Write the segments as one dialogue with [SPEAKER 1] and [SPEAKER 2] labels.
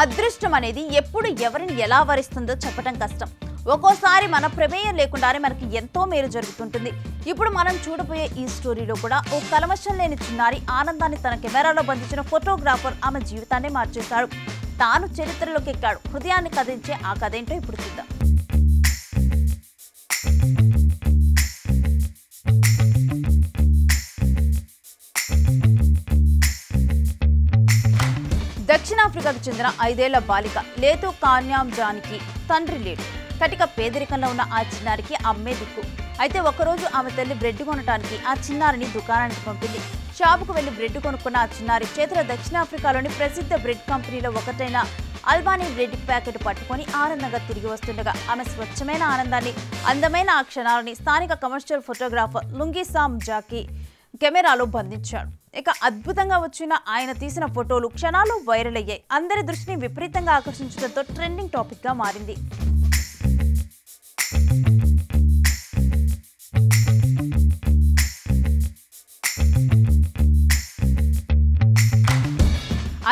[SPEAKER 1] అదృష్టం అనేది ఎప్పుడు ఎవరిని ఎలా వరిస్తుందో చెప్పడం కష్టం. ఒక్కోసారి మన ప్రమేయం లేకుండానే మనకి ఎంతో మేలు జరుగుతుంటుంది. ఇప్పుడు మనం చూడబోయే ఈ స్టోరీలో కూడా ఓ కల్మషం లేని చిన్నారి ఆనందాన్ని తన కెమెరాలో బంధించిన ఫోటోగ్రాఫర్ ఆమె జీవితాన్ని మార్చేశాడు. తాను చరిత్రలోకి ఎక్కాడు. హృదయాన్ని కదిలించే ఆ కథ ఏంటో ఇప్పుడు చూద్దాం. దక్షిణాఫ్రికాకు చెందిన 5 ఏళ్ల బాలిక లేతు కాన్యాంజానికి తండ్రి లేడు. కటిక పేదరికంలో ఉన్న ఆ చిన్నారికి అమ్మే దిక్కు. అయితే ఒకరోజు ఆమె తల్లి బ్రెడ్ కొనడానికి ఆ చిన్నారిని దుకాణానికి పంపింది. షాపుకు వెళ్లి బ్రెడ్ కొనుక్కున్న ఆ చిన్నారి చేతిలో దక్షిణాఫ్రికాలోని ప్రసిద్ధ బ్రెడ్ కంపెనీలో ఒకటైన అల్బానీ బ్రెడ్ ప్యాకెట్ పట్టుకొని ఆనందంగా తిరిగి వస్తుండగా ఆమె స్వచ్ఛమైన ఆనందాన్ని, అందమైన ఆ క్షణాలని స్థానిక కమర్షియల్ ఫోటోగ్రాఫర్ లుంగిసామ్ జాకీ కెమెరాలో బంధించాడు. ఇక అద్భుతంగా వచ్చిన ఆయన తీసిన ఫోటోలు క్షణాలు వైరల్ అయ్యాయి. అందరి దృష్టిని విపరీతంగా ఆకర్షించడంతో ట్రెండింగ్ టాపిక్ గా మారింది.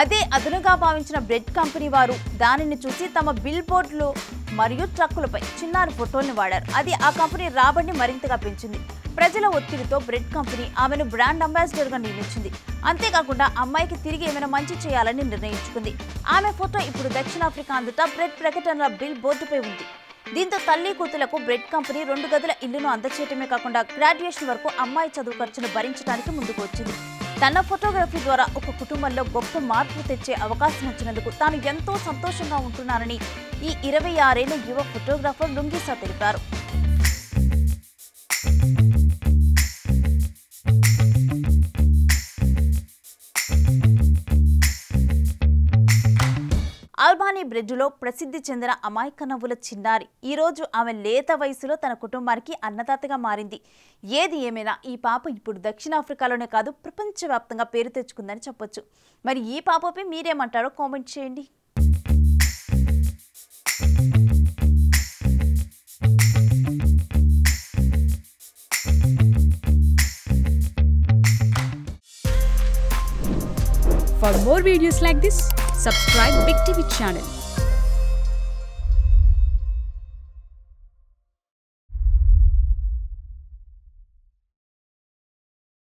[SPEAKER 1] అదే అదునుగా భావించిన బ్రెడ్ కంపెనీ వారు దానిని చూసి తమ బిల్ బోర్డులు మరియు ట్రక్కులపై చిన్నారి ఫోటోల్ని వాడారు. అది ఆ కంపెనీ రాబడిని మరింతగా పెంచింది. ప్రజల ఒత్తిడితో బ్రెడ్ కంపెనీ ఆమెను బ్రాండ్ అంబాసిడర్గా నియమించింది. అంతేకాకుండా అమ్మాయికి తిరిగి ఏమైనా మంచి చేయాలని నిర్ణయించుకుంది. ఆమె ఫోటో ఇప్పుడు దక్షిణాఫ్రికా అంతటా బ్రెడ్ ప్రకటనల బిల్ బోర్డుపై ఉంది. దీంతో తల్లి కూతులకు బ్రెడ్ కంపెనీ 2 గదుల ఇల్లును అందచేయటమే కాకుండా గ్రాడ్యుయేషన్ వరకు అమ్మాయి చదువు ఖర్చును భరించడానికి ముందుకు వచ్చింది. తన ఫోటోగ్రఫీ ద్వారా ఒక కుటుంబంలో గొప్ప మార్పు తెచ్చే అవకాశం వచ్చినందుకు తాను ఎంతో సంతోషంగా ఉంటున్నానని ఈ 26 ఏళ్ల యువ ఫోటోగ్రాఫర్ లుంగిసా తెలిపారు. అల్బానీ బ్రెడ్లో ప్రసిద్ధి చెందిన అమాయక నవ్వుల చిన్నారి ఈరోజు ఆమె లేత వయసులో తన కుటుంబానికి అన్నదాతగా మారింది. ఏది ఏమైనా ఈ పాప ఇప్పుడు దక్షిణాఫ్రికాలోనే కాదు ప్రపంచవ్యాప్తంగా పేరు తెచ్చుకుందని చెప్పొచ్చు. మరి ఈ పాపపై మీరేమంటారో కామెంట్ చేయండి.
[SPEAKER 2] For more videos like this, subscribe Big TV channel.